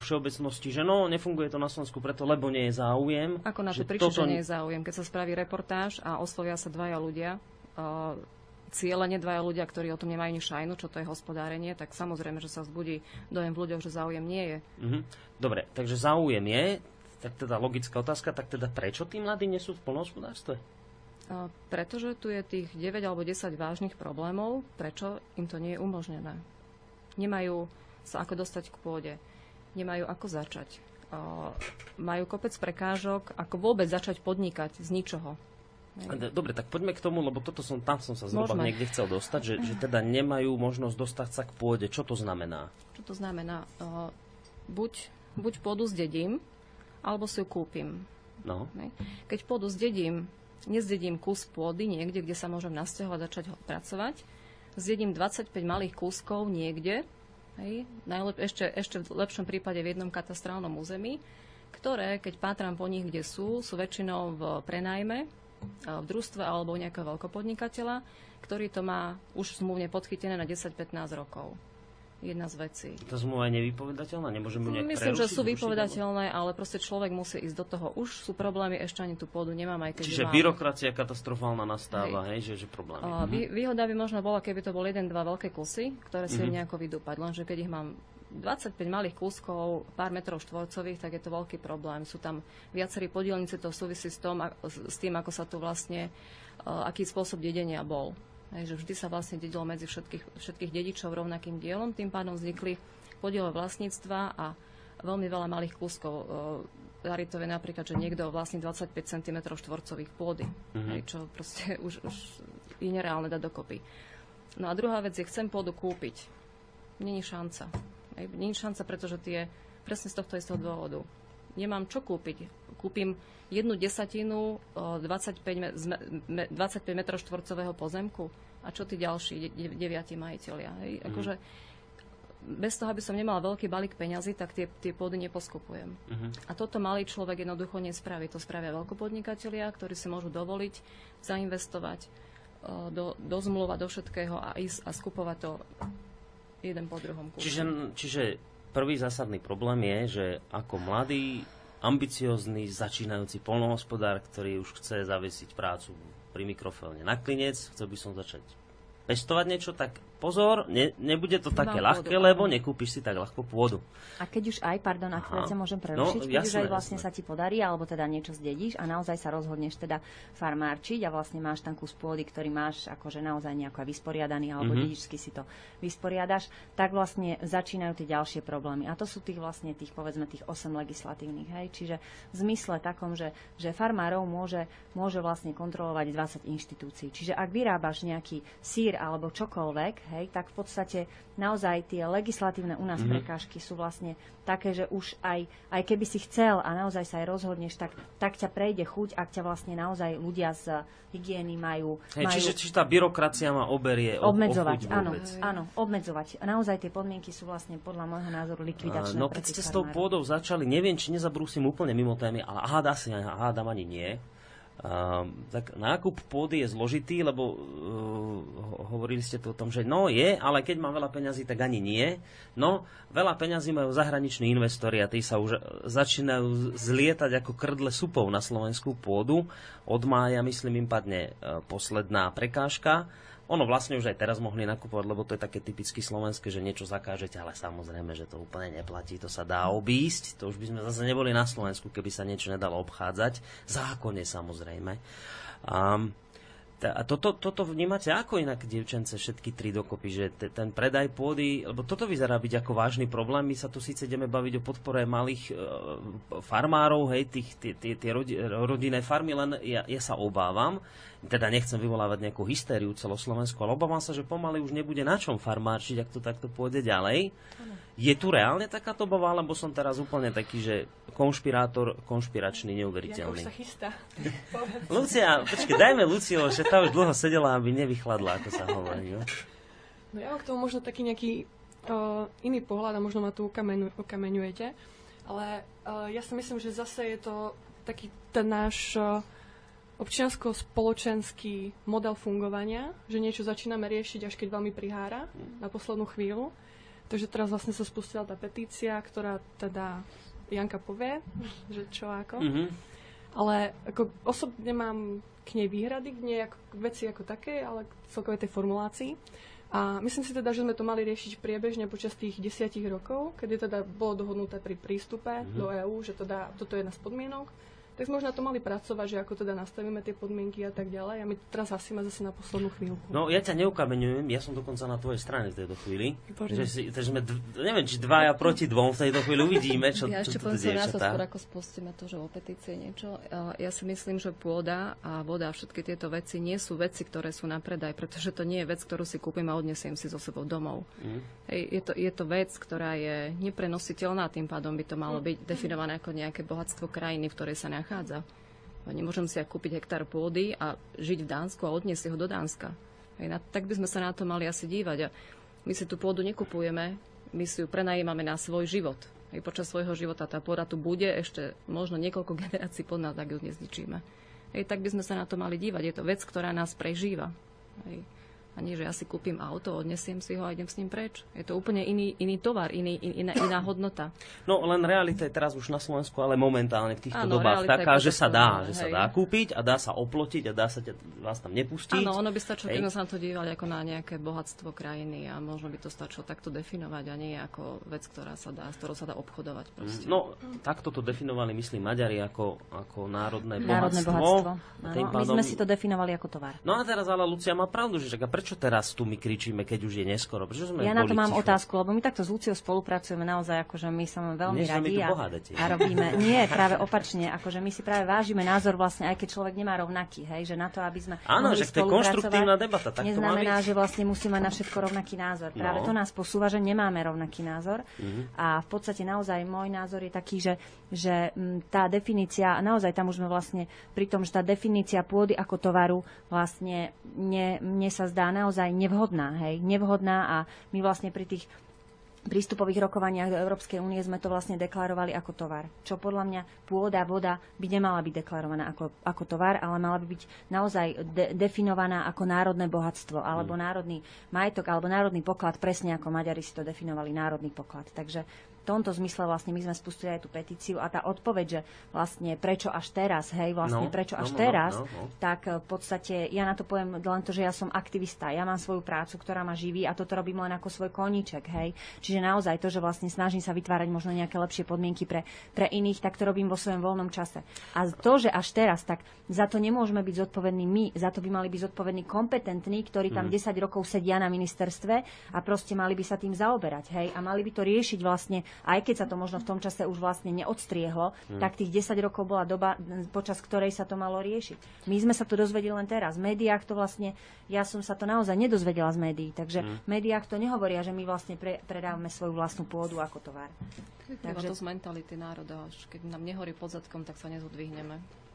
všeobecnosti, že no, nefunguje to na Slovensku preto, lebo nie je záujem. Ako na to príči, že nie je záujem. Keď sa spraví reportáž a oslovia sa dvaja ľudia, cieľene dvaja ľudia, ktorí o tom nemajú ni šajnu, čo to je hospodárenie, tak samozrejme, že sa vzbudí dojem v ľuďoch, že záujem nie je. Dobre, takže záujem je, tak teda logická otázka, tak teda prečo tí mladí nie sú v poľnohospodárstve? Pretože tu je tých 9 alebo 10 vážnych problémov, prečo im to nie je umožnené. Nemajú sa ako dostať k pôde, nemajú ako začať. Majú kopec prekážok, ako vôbec začať podnikať z ničoho. Dobre, tak poďme k tomu, lebo tam som sa zhruba niekde chcel dostať, že teda nemajú možnosť dostať sa k pôde. Čo to znamená? Čo to znamená? Buď pôdu zdedím, alebo si ju kúpim. No. Keď pôdu zdedím, nezdedím kus pôdy niekde, kde sa môžem nasťahovať, začať pracovať. Zdedím 25 malých kúskov niekde, ešte v lepšom prípade v jednom katastrálnom území, ktoré, keď pátram po nich, kde sú väčšinou v prenajme, v družstve alebo nejakého veľkopodnikateľa, ktorý to má už zmluvne podchytené na 10-15 rokov. Jedna z vecí. Tá zmluva je nevypovedateľná? Nemôžem ju nejak Myslím, že sú vypovedateľné, ale proste človek musí ísť do toho. Už sú problémy, ešte ani tú pôdu nemám, aj keď čiže byrokracia katastrofálna nastáva, že problém. Výhoda by možno bola, keby to bol 1-2 veľké kusy, ktoré si nejako vydúpať. Lenže keď ich mám 25 malých kúskov, pár metrov štvorcových, tak je to veľký problém. Sú tam viacerí podielnici, to súvisí s tým, ako sa tu vlastne, aký spôsob dedenia bol. Že vždy sa vlastne dedilo medzi všetkých dedičov rovnakým dielom, tým pádom vznikli podielové vlastníctva a veľmi veľa malých kúskov. Daritov je napríklad, že niekto vlastní 25 cm štvorcových pôdy, čo proste už je nereálne dať dokopy. No a druhá vec je, chcem pôdu kúpiť. Není šanca. Nie je šanca, pretože presne z tohto istého dôvodu. Nemám čo kúpiť. Kúpim 1/10 25 metrov štvorcového pozemku. A čo tí ďalší 9 majiteľia? Akože, bez toho, aby som nemala veľký balík peňazí, tak tie pôdy neposkupujem. A toto malý človek jednoducho nespraví. To spravia veľkopodnikatelia, ktorí si môžu dovoliť zainvestovať do zmluv a do všetkého a ísť a skupovať to jeden po druhom kúsku. Čiže prvý zásadný problém je, že ako mladý, ambiciózny, začínajúci poľnohospodár, ktorý už chce zavesiť prácu pri mikrofóne na klinec, chcel by som začať pestovať niečo, tak pozor, nebude to také ľahké, lebo nekúpiš si tak ľahko pôdu. A keď už aj, ak teda môžem prerušiť, keď už aj vlastne sa ti podarí, alebo teda niečo zdedíš a naozaj sa rozhodneš teda farmárčiť a vlastne máš tam kus pôdy, ktorý máš akože naozaj nejako vysporiadaný, alebo dedičsky si to vysporiadaš, tak vlastne začínajú tie ďalšie problémy. A to sú povedzme tých 8 legislatívnych, hej. Čiže v zmysle takom, že farmárov môže vlastne kontrolovať 20 inštitúcií. Čiže ak vyrábaš nejaký sír alebo čokoľvek, hej, tak v podstate naozaj tie legislatívne u nás prekážky sú vlastne také, že už aj keby si chcel a naozaj sa aj rozhodneš, tak ťa prejde chuť, ak ťa vlastne naozaj ľudia z hygieny majú... Čiže tá byrokracia ma oberie obmedzovať, áno, obmedzovať. A naozaj tie podmienky sú vlastne podľa môjho názoru likvidačné. No keď ste s tou pôdou začali, neviem, či nezabrúsim úplne mimo témy, ale hádam ani nie. Tak nákup pôdy je zložitý, lebo hovorili ste tu o tom, že je, ale keď mám veľa peňazí, tak ani nie. No, veľa peňazí majú zahraniční investori a tí sa už začínajú zlietať ako krdle supov na slovenskú pôdu. Od mája, myslím, im padne posledná prekážka. Ono vlastne už aj teraz mohli nakupovať, lebo to je také typicky slovenské, že niečo zakážete, ale samozrejme, že to úplne neplatí, to sa dá obísť. To už by sme zase neboli na Slovensku, keby sa niečo nedalo obchádzať. Zákonne samozrejme. A toto vnímate ako inak, dievčence, všetky tri dokopy, že ten predaj pôdy, lebo toto vyzerá byť ako vážny problém. My sa tu síce ideme baviť o podpore malých farmárov, hej, tie rodinné farmy, len ja sa obávam, teda nechcem vyvolávať nejakú hystériu celoslovensku, ale obávam sa, že pomaly už nebude na čom farmárčiť, ak to takto pôjde ďalej. Je tu reálne takáto obava, alebo som teraz úplne taký, že konšpiračný, neuveriteľný? Ja už sa chystá. Lucia, počkej, dajme Luciu, že tá už dlho sedela, aby nevychladla, ako sa hovorí. No ja mám k tomu možno taký nejaký iný pohľad a možno ma tu ukameňujete, ale ja si myslím, že zase je to taký ten náš občiansko-spoločenský model fungovania, že niečo začíname riešiť, až keď veľmi prihára na poslednú chvíľu. Takže teraz vlastne sa spustila tá petícia, ktorá teda Janka povie, že čo ako. Ale ako osobne mám k nej výhrady, k nej veci ako také, ale celkové tej formulácii. A myslím si teda, že sme to mali riešiť priebežne počas tých 10 rokov, kedy teda bolo dohodnuté pri prístupe do EÚ, že teda toto je jedna z podmienok. Tak sme už na to mali pracovať, že ako teda nastavíme tie podmienky a tak ďalej. A my teraz hasíme zase na poslednú chvíľku. No, ja ťa neukameňujem, ja som dokonca na tvojej strane v tejto chvíli. Takže sme, neviem, či 2 proti 2 v tejto chvíli uvidíme, čo ja ešte poviem to sa skôr, ako spustíme to, že o petície niečo. Ja si myslím, že pôda a voda a všetky tieto veci nie sú veci, ktoré sú na predaj, pretože to nie je vec, ktorú si kúpim a odnesiem si so sebou domov. Je to vec, ktorá je neprenositeľná, tým pádom by to malo byť definované ako nejaké bohatstvo krajiny, v ktorej sa nachádza. Nemôžem si kúpiť hektár pôdy a žiť v Dánsku a odniesť si ho do Dánska. Tak by sme sa na to mali asi dívať. A my si tú pôdu nekupujeme, my si ju prenajímame na svoj život. Počas svojho života tá pôda tu bude ešte možno niekoľko generácií pod nás, ak ju nezničíme. Tak by sme sa na to mali dívať. Je to vec, ktorá nás prežíva. A nie, že ja si kúpim auto, odnesiem si ho a idem s ním preč. Je to úplne iný tovar, iná hodnota. No len realita je teraz už na Slovensku, ale momentálne v týchto dobách taká, že sa dá kúpiť a dá sa oplotiť a dá sa vás tam nepustiť. Áno, ono by stačilo, keď sa na to dívali ako na nejaké bohatstvo krajiny a možno by to stačilo takto definovať a nie ako vec, ktorá sa dá, s ktorou sa dá obchodovať. Proste. No, takto to definovali, myslím, Maďari ako národné bohatstvo. My sme si to definovali ako tovar. No a teraz ale Lucia má pravdu, že prečo teraz tu my kričíme, keď už je neskoro? Ja na to mám otázku, lebo my takto s Luciou spolupracujeme naozaj, akože my sa veľmi radi a robíme. Nie, práve opačne, akože my si práve vážime názor vlastne, aj keď človek nemá rovnaký, hej, že na to, aby sme mohli že to je konštruktívna debata, tak neznamená, že vlastne musíme mať na všetko rovnaký názor. Práve to nás posúva, že nemáme rovnaký názor. A v podstate naozaj môj názor je taký, že tá definícia, naozaj tam už sme vlastne pri tom, že tá definícia pôdy ako tovaru vlastne mne sa zdá naozaj nevhodná, a my vlastne pri tých prístupových rokovaniach do Európskej únie sme to vlastne deklarovali ako tovar. Čo podľa mňa pôda, voda by nemala byť deklarovaná ako tovar, ale mala by byť naozaj definovaná ako národné bohatstvo, alebo národný majetok, alebo národný poklad, presne ako Maďari si to definovali, národný poklad. Takže v tomto zmysle vlastne my sme spustili aj tú petíciu a tá odpoveď, že vlastne prečo až teraz, tak v podstate ja na to poviem len to, že ja som aktivista, ja mám svoju prácu, ktorá ma živí a toto robím len ako svoj koníček, Čiže naozaj to, že vlastne snažím sa vytvárať možno nejaké lepšie podmienky pre iných, tak to robím vo svojom voľnom čase. A to, že až teraz, tak za to nemôžeme byť zodpovední my, za to by mali byť zodpovední kompetentní, ktorí tam 10 rokov sedia na ministerstve a proste mali by sa tým zaoberať, a mali by to riešiť vlastne, aj keď sa to možno v tom čase už vlastne neodstriehlo, tak tých 10 rokov bola doba, počas ktorej sa to malo riešiť. My sme sa to dozvedeli len teraz. V médiách to vlastne, ja som sa to naozaj nedozvedela z médií, takže v médiách to nehovoria, že my vlastne predávame svoju vlastnú pôdu ako tovar. Takže to z mentality národa, keď nám nehorí pod zadkom, tak sa nezodvihneme.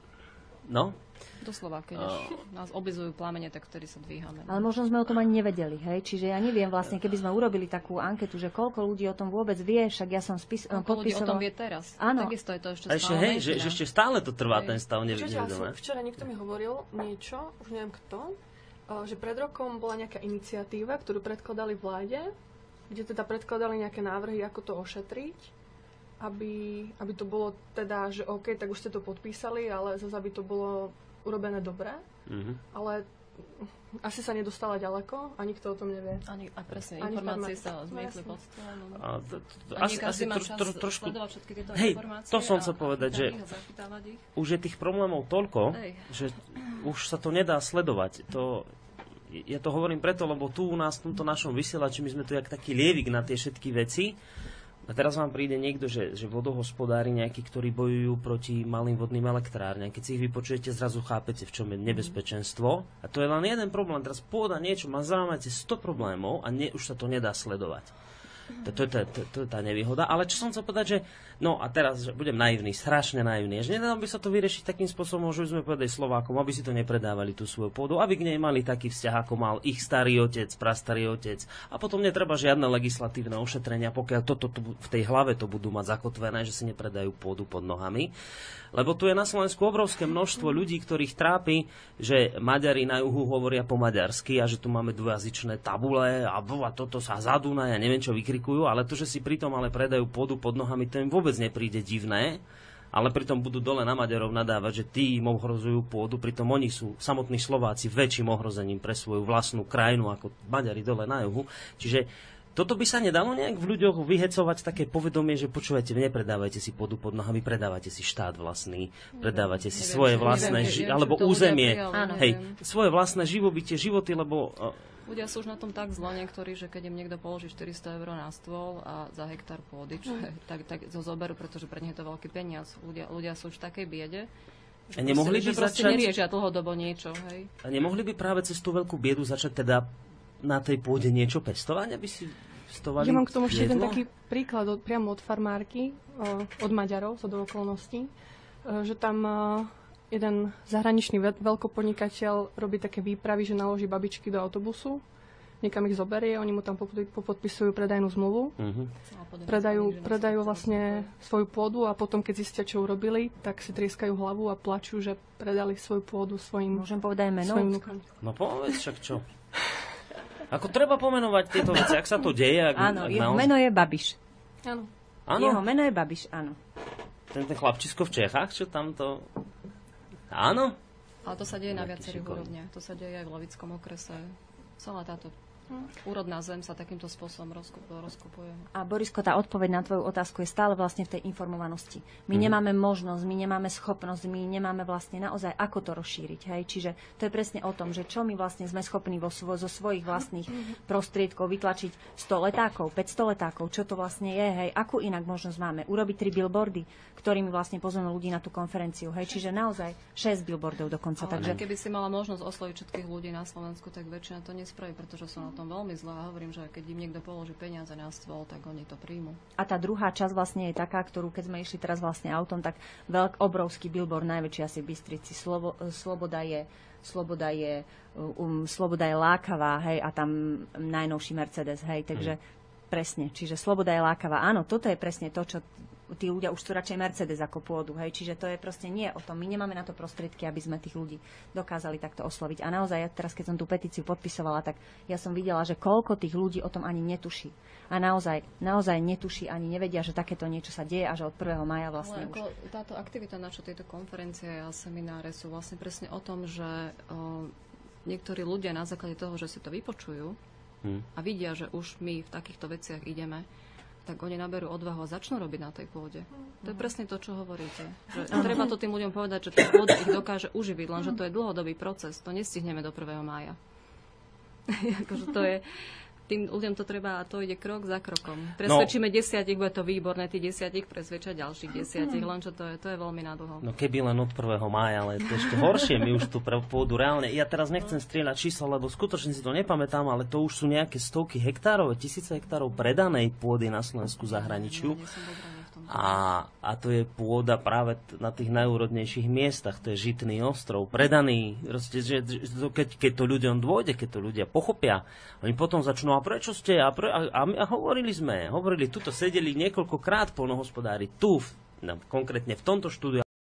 No? Doslova, keď nás oblizujú plamene, tak vtedy sa dvíhame. Ale možno sme o tom ani nevedeli, Čiže ja neviem vlastne, keby sme urobili takú anketu, že koľko ľudí o tom vôbec vie, však ja som podpisovala. Koľko ľudí o tom vie teraz. Áno. Takisto je to ešte stále. Že ešte stále to trvá, ten stav nevedomé. Včera niekto mi hovoril niečo, už neviem kto, že pred rokom bola nejaká iniciatíva, ktorú predkladali vláde, kde teda predkladali nejaké návrhy, ako to ošetriť. Aby to bolo teda, že OK, tak už ste to podpísali, ale zase aby to bolo urobené dobre. Ale asi sa nedostala ďaleko a nikto o tom nevie. A presne, informácie sa zmietli pod stôl. Asi trošku sledovať všetky tieto informácie. To som chcel povedať, že už je tých problémov toľko, že už sa to nedá sledovať. Ja to hovorím preto, lebo tu u nás, v tomto našom vysielači, my sme tu jak taký lievik na tie všetky veci. A teraz vám príde niekto, že vodohospodári nejakí, ktorí bojujú proti malým vodným elektrárňam. Keď si ich vypočujete, zrazu chápete, v čom je nebezpečenstvo. A to je len jeden problém. Teraz pôda niečo, má zaujímavate 100 problémov a už sa to nedá sledovať. To je tá nevýhoda. Ale čo som chcel povedať, že no a teraz, že budem naivný, strašne naivný, že nedá by sa to vyriešiť takým spôsobom, že by sme povedali Slovákom, aby si to nepredávali tú svoju pôdu, aby k nej mali taký vzťah, ako mal ich starý otec, prastarý otec. A potom netreba žiadne legislatívne ošetrenia, pokiaľ toto v tej hlave to budú mať zakotvené, že si nepredajú pôdu pod nohami. Lebo tu je na Slovensku obrovské množstvo ľudí, ktorých trápi, že Maďari na juhu hovoria po maďarsky a že tu máme dvojazyčné tabule a toto sa za Dunaj, ja neviem čo vykričí. vykrikujú, ale to, že si pritom ale predajú pôdu pod nohami, to im vôbec nepríde divné, ale pritom budú dole na Maďarov nadávať, že tí im ohrozujú pôdu, pritom oni sú samotní Slováci väčším ohrozením pre svoju vlastnú krajinu ako Maďari dole na juhu. Čiže toto by sa nedalo nejak v ľuďoch vyhecovať také povedomie, že počúvajte, nepredávajte si pôdu pod nohami, predávajte si štát vlastný, predávajte si svoje vlastné alebo územie, svoje vlastné živobytie, životy, lebo ľudia sú už na tom tak zle niektorí, že keď im niekto položí 400 eur na stôl a za hektár pôdy, tak zo zoberú, pretože pre nich je to veľký peniaz. Ľudia sú už v takej biede, že nemohli by neriešia dlhodobo niečo. Hej. A nemohli by práve cez tú veľkú biedu začať teda na tej pôde niečo pestovať, aby si pestovali Ja mám k tomu ešte jeden taký príklad priamo od farmárky, od Maďarov, zo do okolností, že tam jeden zahraničný veľkopodnikateľ robí také výpravy, že naloží babičky do autobusu, niekam ich zoberie, oni mu tam popodpisujú predajnú zmluvu, predajú vlastne svoju pôdu a potom, keď zistia, čo urobili, tak si trieskajú hlavu a plačú, že predali svoju pôdu svojim... Môžem povedať meno? No povedz však čo. Ako treba pomenovať tieto veci, ak sa to deje? Áno, jeho meno je Babiš. Áno. Jeho meno je Babiš, áno. Ten chlapčisko v Čechách, čo tamto... Áno? Ale to sa deje na viacerých úrovniach. To sa deje aj v Levickom okrese. Celá táto úrodná zem sa takýmto spôsobom rozkupuje. A Borisko, tá odpoveď na tvoju otázku je stále vlastne v tej informovanosti. My nemáme možnosť, my nemáme schopnosť, my nemáme vlastne naozaj ako to rozšíriť. Hej? Čiže to je presne o tom, že čo my vlastne sme schopní zo svojich vlastných prostriedkov vytlačiť 100 letákov, 500 letákov, čo to vlastne je, hej? Akú inak možnosť máme? Urobiť 3 billboardy, ktorými vlastne pozveme ľudí na tú konferenciu. Hej? Čiže naozaj 6 billboardov dokonca. Takže keby si mala možnosť osloviť všetkých ľudí na Slovensku, tak väčšina to nespraví, pretože sú na tom veľmi zle a hovorím, že keď im niekto položí peniaze na stôl, tak oni to príjmu. A tá druhá časť vlastne je taká, ktorú keď sme išli teraz vlastne autom, tak obrovský billboard, najväčší asi v Bystrici, Sloboda je lákavá, hej, a tam najnovší Mercedes, hej, takže presne, čiže sloboda je lákavá. Áno, toto je presne to, čo tí ľudia už chcú radšej Mercedes ako pôdu, hej, čiže to je proste nie o tom. My nemáme na to prostriedky, aby sme tých ľudí dokázali takto osloviť. A naozaj, ja teraz, keď som tú petíciu podpisovala, tak ja som videla, že koľko tých ľudí o tom ani netuší. A naozaj netuší, ani nevedia, že takéto niečo sa deje a že od 1. mája vlastne už... Táto aktivita, na čo tejto konferencie a semináre sú vlastne presne o tom, že niektorí ľudia na základe toho, že si to vypočujú a vidia, že už my v takýchto veciach ideme, tak oni naberú odvahu a začnú robiť na tej pôde. To je presne to, čo hovoríte. Že treba to tým ľuďom povedať, že tá pôda ich dokáže uživiť, lenže to je dlhodobý proces. To nestihneme do 1. mája. Akože to je... Tým ľuďom to treba a to ide krok za krokom. Presvedčíme 10, bude to výborné, tí 10 presvedčia ďalších 10, lenže to je veľmi nadlho. No keby len od 1. mája, ale to ešte horšie, my už tú pôdu reálne. Ja teraz nechcem strieľať čísla, lebo skutočne si to nepamätám, ale to už sú nejaké stovky hektárov, tisíce hektárov predanej pôdy na Slovensku zahraničiu. A to je pôda práve na tých najúrodnejších miestach, to je Žitný ostrov, predaný, keď to ľuďom dôjde, keď to ľudia pochopia, oni potom začnú, a prečo ste, a hovorili, tuto sedeli niekoľkokrát poľnohospodári, tu, konkrétne v tomto štúdiu,